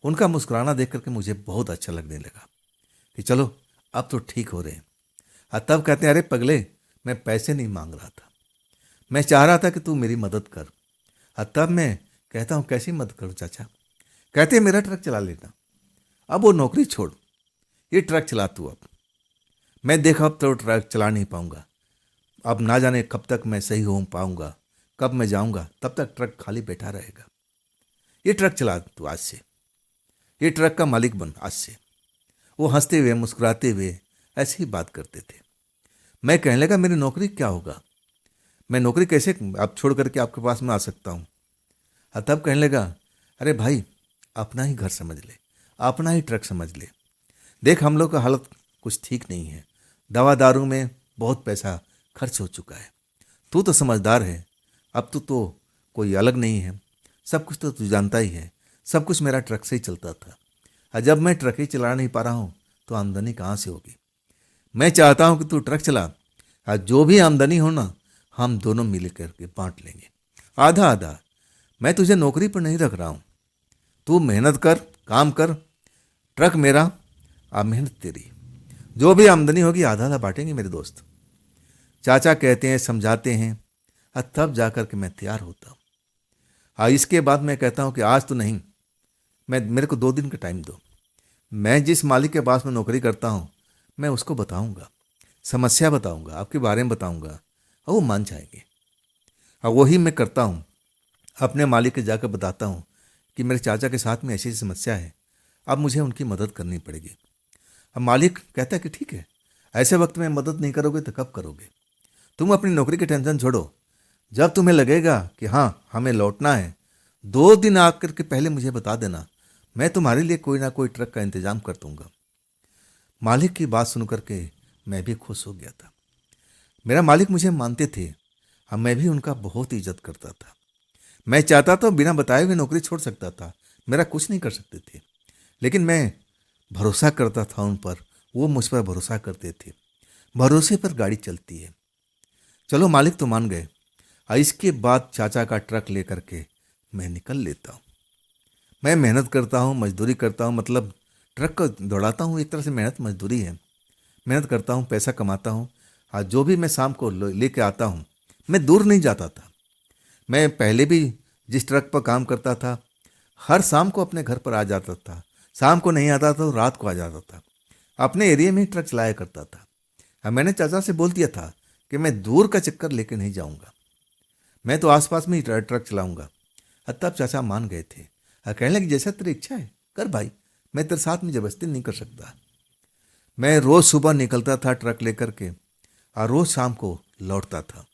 उनका मुस्कुराना देख करके मुझे बहुत अच्छा लगने लगा कि चलो अब तो ठीक हो रहे हैं। तब कहते हैं, अरे पगले, मैं पैसे नहीं मांग रहा था, मैं चाह रहा था कि तू मेरी मदद कर। तब मैं कहता हूँ, कैसी मदद करूँ चाचा? कहते हैं, मेरा ट्रक चला लेना। अब वो नौकरी छोड़, ये ट्रक चला तू। अब मैं देखा अब तो ट्रक चला नहीं पाऊंगा। अब ना जाने कब तक मैं सही हो पाऊंगा, कब मैं जाऊंगा, तब तक ट्रक खाली बैठा रहेगा। ये ट्रक चला तू आज से, ये ट्रक का मालिक बन आज से। वो हंसते हुए मुस्कुराते हुए ऐसे ही बात करते थे। मैं कहने लगा, मेरी नौकरी क्या होगा, मैं नौकरी कैसे अब छोड़ करके आपके पास में आ सकता हूँ? तब कहने लगा, अरे भाई अपना ही घर समझ ले, अपना ही ट्रक समझ ले। देख हम लोग का हालत कुछ ठीक नहीं है, दवा दारू में बहुत पैसा खर्च हो चुका है। तू तो समझदार है, अब तू तो कोई अलग नहीं है, सब कुछ तो तू जानता ही है। सब कुछ मेरा ट्रक से ही चलता था, और जब मैं ट्रक ही चला नहीं पा रहा हूँ तो आमदनी कहाँ से होगी? मैं चाहता हूँ कि तू ट्रक चला, और जो भी आमदनी हो ना, हम दोनों मिल करके बांट लेंगे, आधा आधा। मैं तुझे नौकरी पर नहीं रख रहा हूँ, तू मेहनत कर, काम कर, ट्रक मेरा और मेहनत तेरी। जो भी आमदनी होगी आधा आधा बांटेंगे मेरे दोस्त। चाचा कहते हैं, समझाते हैं, और तब जाकर के मैं तैयार होता हूँ। इसके बाद मैं कहता हूँ कि आज तो नहीं, मेरे को 2 दिन का टाइम दो। मैं जिस मालिक के पास में नौकरी करता हूँ मैं उसको बताऊँगा, समस्या बताऊँगा, आपके बारे में बताऊँगा, और वो मान जाएंगे। और वही मैं करता हूँ, अपने मालिक के जाकर बताता हूँ कि मेरे चाचा के साथ में ऐसी ऐसी समस्या है, अब मुझे उनकी मदद करनी पड़ेगी। अब मालिक कहता है कि ठीक है, ऐसे वक्त में मदद नहीं करोगे तो कब करोगे? तुम अपनी नौकरी की टेंशन छोड़ो, जब तुम्हें लगेगा कि हाँ हमें लौटना है, 2 दिन आकर के पहले मुझे बता देना, मैं तुम्हारे लिए कोई ना कोई ट्रक का इंतजाम कर दूंगा। मालिक की बात सुन करके मैं भी खुश हो गया था। मेरा मालिक मुझे मानते थे, हाँ मैं भी उनका बहुत इज्जत करता था। मैं चाहता तो बिना बताए हुए नौकरी छोड़ सकता था, मेरा कुछ नहीं कर सकते थे। लेकिन मैं भरोसा करता था उन पर, वो मुझ पर भरोसा करते थे। भरोसे पर गाड़ी चलती है। चलो मालिक तो मान गए। इसके बाद चाचा का ट्रक लेकर के मैं निकल लेता हूँ। मैं मेहनत करता हूँ, मजदूरी करता हूँ, मतलब ट्रक को दौड़ाता हूँ, एक तरह से मेहनत मजदूरी है। मेहनत करता हूँ, पैसा कमाता हूँ। आज जो भी मैं शाम को लेके आता हूँ, मैं दूर नहीं जाता था। मैं पहले भी जिस ट्रक पर काम करता था, हर शाम को अपने घर पर आ जाता था। शाम को नहीं आता था तो रात को आ जाता था। अपने एरिया में ही ट्रक चलाया करता था। मैंने चाचा से बोल दिया था कि मैं दूर का चक्कर लेके नहीं जाऊंगा, मैं तो आसपास में ही ट्रक चलाऊंगा। तब चाचा मान गए थे। कहने लगे जैसा तेरी इच्छा है कर भाई, मैं तेरे साथ में जबरदस्ती नहीं कर सकता। मैं रोज सुबह निकलता था ट्रक लेकर के और रोज शाम को लौटता था।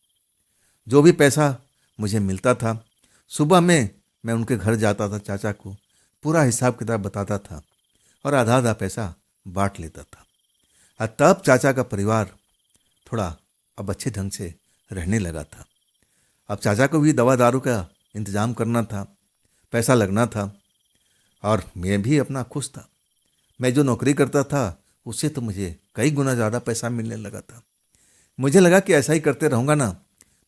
जो भी पैसा मुझे मिलता था, सुबह में मैं उनके घर जाता था, चाचा को पूरा हिसाब किताब बताता था और आधा आधा पैसा बांट लेता था। तब चाचा का परिवार थोड़ा अब अच्छे ढंग से रहने लगा था। अब चाचा को भी दवा दारू का इंतजाम करना था, पैसा लगना था और मैं भी अपना खुश था। मैं जो नौकरी करता था उससे तो मुझे कई गुना ज़्यादा पैसा मिलने लगा था। मुझे लगा कि ऐसा ही करते रहूँगा ना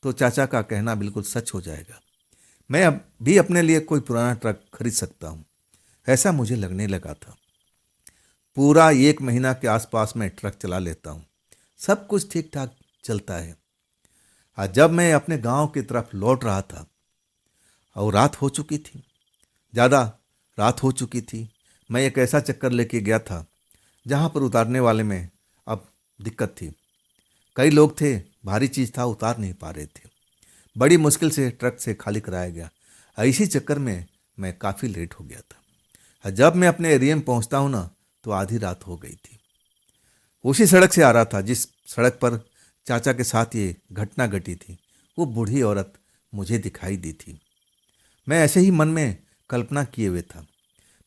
तो चाचा का कहना बिल्कुल सच हो जाएगा। मैं अब भी अपने लिए कोई पुराना ट्रक खरीद सकता हूँ, ऐसा मुझे लगने लगा था। पूरा 1 महीना के आसपास मैं ट्रक चला लेता हूँ, सब कुछ ठीक ठाक चलता है। आज जब मैं अपने गांव की तरफ लौट रहा था और रात हो चुकी थी, ज़्यादा रात हो चुकी थी। मैं एक ऐसा चक्कर लेके गया था जहाँ पर उतारने वाले में अब दिक्कत थी। कई लोग थे, भारी चीज़ था, उतार नहीं पा रहे थे। बड़ी मुश्किल से ट्रक से खाली कराया गया। इसी चक्कर में मैं काफ़ी लेट हो गया था। जब मैं अपने एरिया में पहुँचता हूँ ना तो आधी रात हो गई थी। उसी सड़क से आ रहा था जिस सड़क पर चाचा के साथ ये घटना घटी थी। वो बूढ़ी औरत मुझे दिखाई दी थी। मैं ऐसे ही मन में कल्पना किए हुए था।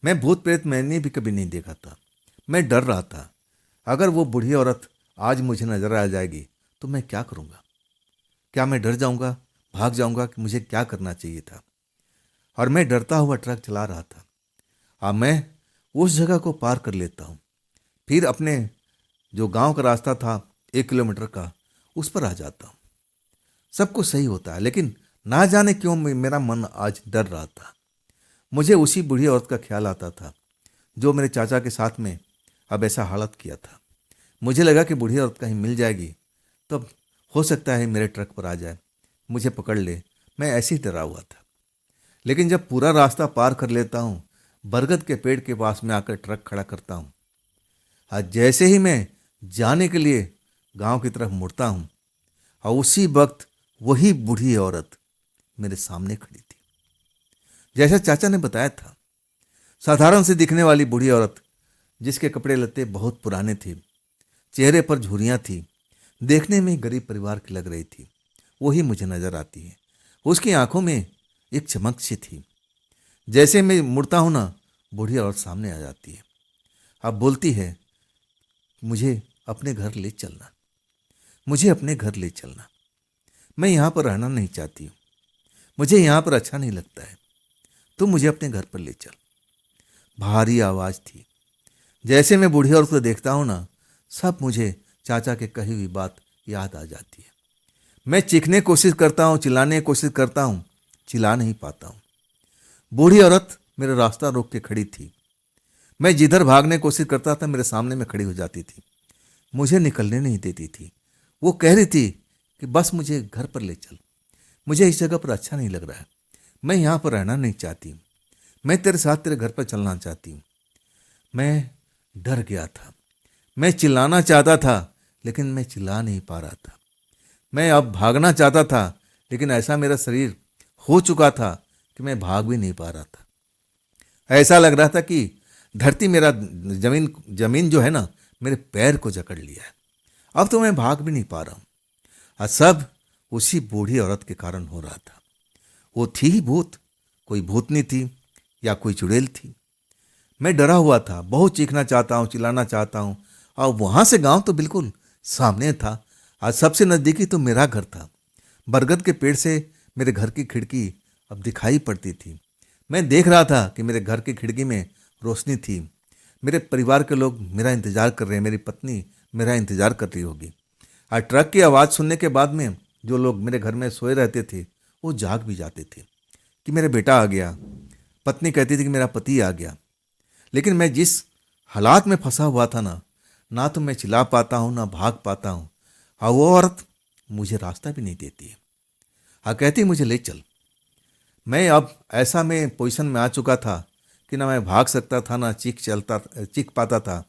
मैं भूत प्रेत मैंने भी कभी नहीं देखा था। मैं डर रहा था, अगर वो बूढ़ी औरत आज मुझे नजर आ जाएगी तो मैं क्या करूँगा। क्या मैं डर जाऊँगा, भाग जाऊँगा कि मुझे क्या करना चाहिए था। और मैं डरता हुआ ट्रक चला रहा था। अब मैं उस जगह को पार कर लेता हूँ, फिर अपने जो गांव का रास्ता था 1 किलोमीटर का, उस पर आ जाता हूँ। सब कुछ सही होता है, लेकिन ना जाने क्यों मेरा मन आज डर रहा था। मुझे उसी बूढ़ी औरत का ख्याल आता था जो मेरे चाचा के साथ में अब ऐसा हालत किया था। मुझे लगा कि बूढ़ी औरत कहीं मिल जाएगी तब हो सकता है मेरे ट्रक पर आ जाए, मुझे पकड़ ले। मैं ऐसे ही डरा हुआ था। लेकिन जब पूरा रास्ता पार कर लेता हूँ, बरगद के पेड़ के पास में आकर ट्रक खड़ा करता हूँ। आज जैसे ही मैं जाने के लिए गांव की तरफ मुड़ता हूँ और उसी वक्त वही बूढ़ी औरत मेरे सामने खड़ी थी। जैसा चाचा ने बताया था, साधारण से दिखने वाली बूढ़ी औरत जिसके कपड़े लत्ते बहुत पुराने थे, चेहरे पर झुर्रियाँ थी, देखने में गरीब परिवार की लग रही थी, वही मुझे नजर आती है। उसकी आंखों में एक चमक सी थी। जैसे मैं मुड़ता हूँ ना, बूढ़ी औरत सामने आ जाती है। अब बोलती है, मुझे अपने घर ले चलना, मुझे अपने घर ले चलना। मैं यहाँ पर रहना नहीं चाहती हूँ, मुझे यहाँ पर अच्छा नहीं लगता है, तुम मुझे अपने घर पर ले चल। भारी आवाज़ थी। जैसे मैं बूढ़ी औरत को देखता हूँ ना, सब मुझे चाचा के कही हुई बात याद आ जाती है। मैं चीखने की कोशिश करता हूँ, चिल्लाने की कोशिश करता हूँ, चिल्ला नहीं पाता हूँ। बूढ़ी औरत मेरा रास्ता रोक के खड़ी थी। मैं जिधर भागने की कोशिश करता था मेरे सामने में खड़ी हो जाती थी, मुझे निकलने नहीं देती थी। वो कह रही थी कि बस मुझे घर पर ले चल, मुझे इस जगह पर अच्छा नहीं लग रहा है, मैं यहाँ पर रहना नहीं चाहती हूँ, मैं तेरे साथ तेरे घर पर चलना चाहती हूँ। मैं डर गया था। मैं चिल्लाना चाहता था लेकिन मैं चिल्ला नहीं पा रहा था। मैं अब भागना चाहता था लेकिन ऐसा मेरा शरीर हो चुका था कि मैं भाग भी नहीं पा रहा था। ऐसा लग रहा था कि धरती मेरा जमीन जमीन जो है ना, मेरे पैर को जकड़ लिया है। अब तो मैं भाग भी नहीं पा रहा हूँ। और सब उसी बूढ़ी औरत के कारण हो रहा था। वो थी ही भूत, कोई भूतनी थी या कोई चुड़ैल थी। मैं डरा हुआ था, बहुत चीखना चाहता हूँ, चिल्लाना चाहता हूँ। और वहाँ से गांव तो बिल्कुल सामने था। आज सबसे नज़दीकी तो मेरा घर था। बरगद के पेड़ से मेरे घर की खिड़की अब दिखाई पड़ती थी। मैं देख रहा था कि मेरे घर की खिड़की में रोशनी थी। मेरे परिवार के लोग मेरा इंतजार कर रहे हैं, मेरी पत्नी मेरा इंतजार कर रही होगी। और ट्रक की आवाज़ सुनने के बाद में जो लोग मेरे घर में सोए रहते थे वो जाग भी जाते थे कि मेरा बेटा आ गया। पत्नी कहती थी कि मेरा पति आ गया। लेकिन मैं जिस हालात में फंसा हुआ था ना, ना तो मैं चिल्ला पाता हूँ ना भाग पाता हूँ। हाँ, वो औरत मुझे रास्ता भी नहीं देती है। हाँ, कहती मुझे ले चल। मैं अब ऐसा में पोजीशन में आ चुका था कि ना मैं भाग सकता था ना चीख पाता था,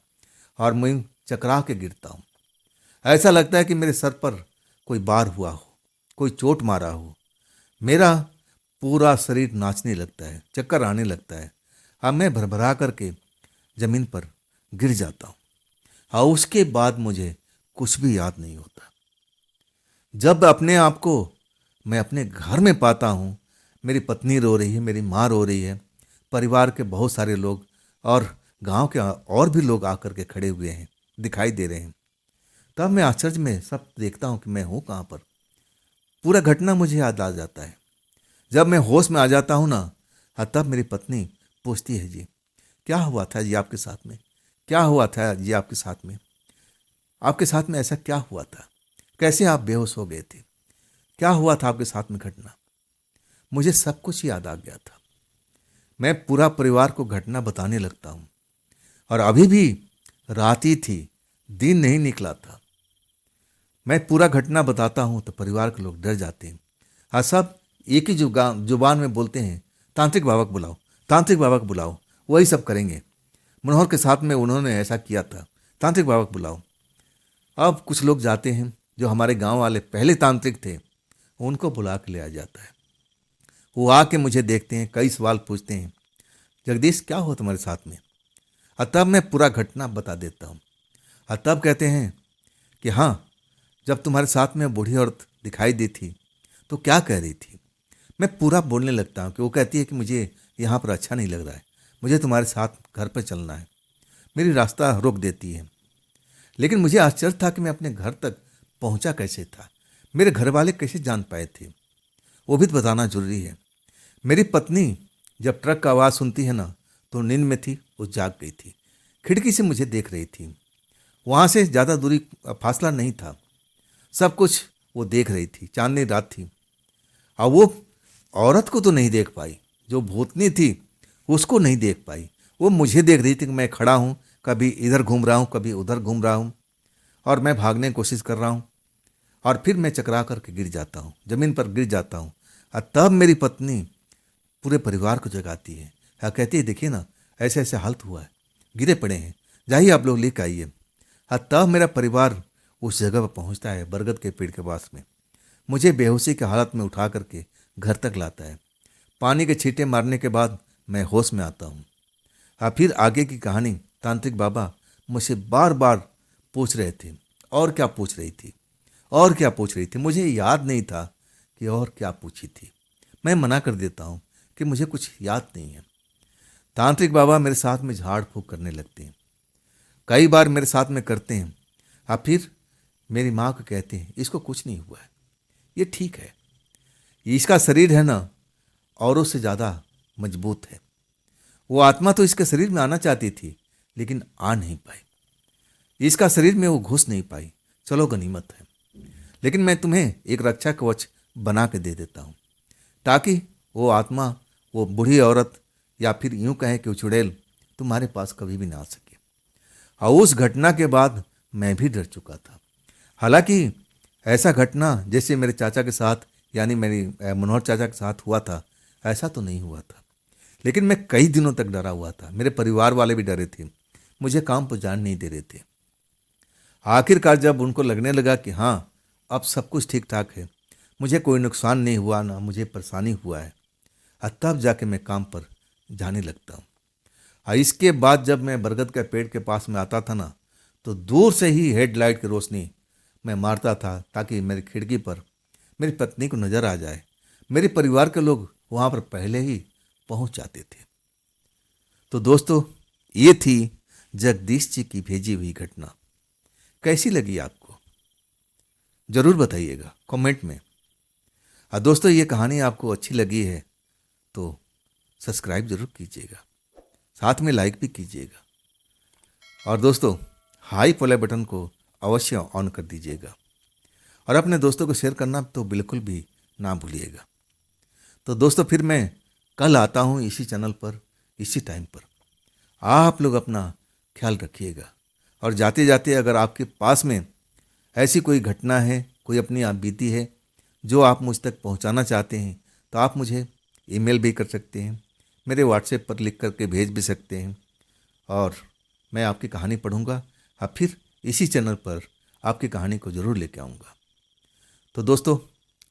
और मैं चकरा के गिरता हूँ। ऐसा लगता है कि मेरे सर पर कोई बार हुआ हो, कोई चोट मारा हो। मेरा पूरा शरीर नाचने लगता है, चक्कर आने लगता है। अब मैं भरभरा करके जमीन पर गिर जाता हूँ। हाँ, उसके बाद मुझे कुछ भी याद नहीं होता। जब अपने आप को मैं अपने घर में पाता हूँ, मेरी पत्नी रो रही है, मेरी माँ रो रही है, परिवार के बहुत सारे लोग और गांव के और भी लोग आकर के खड़े हुए हैं, दिखाई दे रहे हैं। तब मैं आश्चर्य में सब देखता हूँ कि मैं हूँ कहाँ पर। पूरा घटना मुझे याद आ जाता है। जब मैं होश में आ जाता हूँ ना, हाँ, तब मेरी पत्नी पूछती है, जी क्या हुआ था जी आपके साथ में? क्या हुआ था जी आपके साथ में? आपके साथ में ऐसा क्या हुआ था? कैसे आप बेहोश हो गए थे? क्या हुआ था आपके साथ में घटना? मुझे सब कुछ याद आ गया था। मैं पूरा परिवार को घटना बताने लगता हूँ। और अभी भी रात ही थी, दिन नहीं निकला था। मैं पूरा घटना बताता हूँ तो परिवार के लोग डर जाते हैं। हाँ, सब एक ही जुबान में बोलते हैं, तांत्रिक बाबा को बुलाओ, तांत्रिक बाबा को बुलाओ, वही सब करेंगे। मनोहर के साथ में उन्होंने ऐसा किया था, तांत्रिक बाबा को बुलाओ। अब कुछ लोग जाते हैं, जो हमारे गांव वाले पहले तांत्रिक थे, उनको बुला के ले आ जाता है। वो आके मुझे देखते हैं, कई सवाल पूछते हैं, जगदीश क्या हो तुम्हारे साथ में? और तब मैं पूरा घटना बता देता हूँ। और तब कहते हैं कि हाँ, जब तुम्हारे साथ में बूढ़ी औरत दिखाई दी थी तो क्या कह रही थी? मैं पूरा बोलने लगता हूँ कि वो कहती है कि मुझे यहाँ पर अच्छा नहीं लग रहा है, मुझे तुम्हारे साथ घर पर चलना है। मेरी रास्ता रोक देती है। लेकिन मुझे आश्चर्य था कि मैं अपने घर तक पहुँचा कैसे था, मेरे घर वाले कैसे जान पाए थे, वो भी तो बताना जरूरी है। मेरी पत्नी जब ट्रक का आवाज़ सुनती है ना, तो नींद में थी, वो जाग गई थी। खिड़की से मुझे देख रही थी। वहाँ से ज़्यादा दूरी फासला नहीं था। सब कुछ वो देख रही थी। चांदनी रात थी। और वो औरत को तो नहीं देख पाई, जो भूतनी थी उसको नहीं देख पाई। वो मुझे देख रही थी कि मैं खड़ा हूँ, कभी इधर घूम रहा हूँ, कभी उधर घूम रहा हूँ, और मैं भागने की कोशिश कर रहा हूँ। और फिर मैं चकरा करके गिर जाता हूँ, जमीन पर गिर जाता हूँ। और तब मेरी पत्नी पूरे परिवार को जगाती है। हाँ, कहती है देखिए ना, ऐसे ऐसे हालत हुआ है, गिरे पड़े हैं, जाइए आप लोग लेकर आइए। हाँ, तब मेरा परिवार उस जगह पर पहुँचता है, बरगद के पेड़ के पास में। मुझे बेहोशी की हालत में उठा करके घर तक लाता है। पानी के छींटे मारने के बाद मैं होश में आता हूँ। हाँ, फिर आगे की कहानी तांत्रिक बाबा मुझसे बार बार पूछ रहे थे, और क्या पूछ रही थी, और क्या पूछ रही थी। मुझे याद नहीं था कि और क्या पूछी थी। मैं मना कर देता हूँ कि मुझे कुछ याद नहीं है। तांत्रिक बाबा मेरे साथ में झाड़ फूक करने लगते हैं, कई बार मेरे साथ में करते हैं। अब फिर मेरी माँ को कहते हैं इसको कुछ नहीं हुआ है, ये ठीक है। इसका शरीर है ना, औरों से ज़्यादा मजबूत है। वो आत्मा तो इसके शरीर में आना चाहती थी, लेकिन आ नहीं पाई। इसका शरीर में वो घुस नहीं पाई। चलो गनीमत है। लेकिन मैं तुम्हें एक रक्षा कवच बना के दे देता हूँ, ताकि वो आत्मा, वो बूढ़ी औरत, या फिर यूं कहें कि वो चुड़ैल तुम्हारे पास कभी भी ना आ सके। और उस घटना के बाद मैं भी डर चुका था। हालांकि ऐसा घटना जैसे मेरे चाचा के साथ, यानी मेरी मनोहर चाचा के साथ हुआ था, ऐसा तो नहीं हुआ था। लेकिन मैं कई दिनों तक डरा हुआ था। मेरे परिवार वाले भी डरे थे, मुझे काम पर जान नहीं दे रहे थे। आखिरकार जब उनको लगने लगा कि हाँ, अब सब कुछ ठीक ठाक है, मुझे कोई नुकसान नहीं हुआ, ना मुझे परेशानी हुआ है, तब जाके मैं काम पर जाने लगता हूँ। इसके बाद जब मैं बरगद के पेड़ के पास में आता था ना, तो दूर से ही हेडलाइट की रोशनी मैं मारता था, ताकि मेरी खिड़की पर मेरी पत्नी को नजर आ जाए। मेरे परिवार के लोग वहाँ पर पहले ही पहुँच जाते थे। तो दोस्तों, ये थी जगदीश जी की भेजी हुई घटना। कैसी लगी आपको? जरूर बताइएगा कमेंट में। दोस्तों, ये कहानी आपको अच्छी लगी है तो सब्सक्राइब ज़रूर कीजिएगा, साथ में लाइक भी कीजिएगा। और दोस्तों, हाई वाले बटन को अवश्य ऑन कर दीजिएगा और अपने दोस्तों को शेयर करना तो बिल्कुल भी ना भूलिएगा। तो दोस्तों, फिर मैं कल आता हूँ इसी चैनल पर, इसी टाइम पर। आप लोग अपना ख्याल रखिएगा और जाते जाते अगर आपके पास में ऐसी कोई घटना है, कोई अपनी आप बीती है जो आप मुझ तक पहुंचाना चाहते हैं, तो आप मुझे ईमेल भी कर सकते हैं, मेरे व्हाट्सएप पर लिख करके भेज भी सकते हैं और मैं आपकी कहानी पढ़ूंगा और फिर इसी चैनल पर आपकी कहानी को ज़रूर लेके आऊँगा। तो दोस्तों,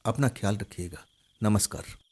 अपना ख्याल रखिएगा। नमस्कार।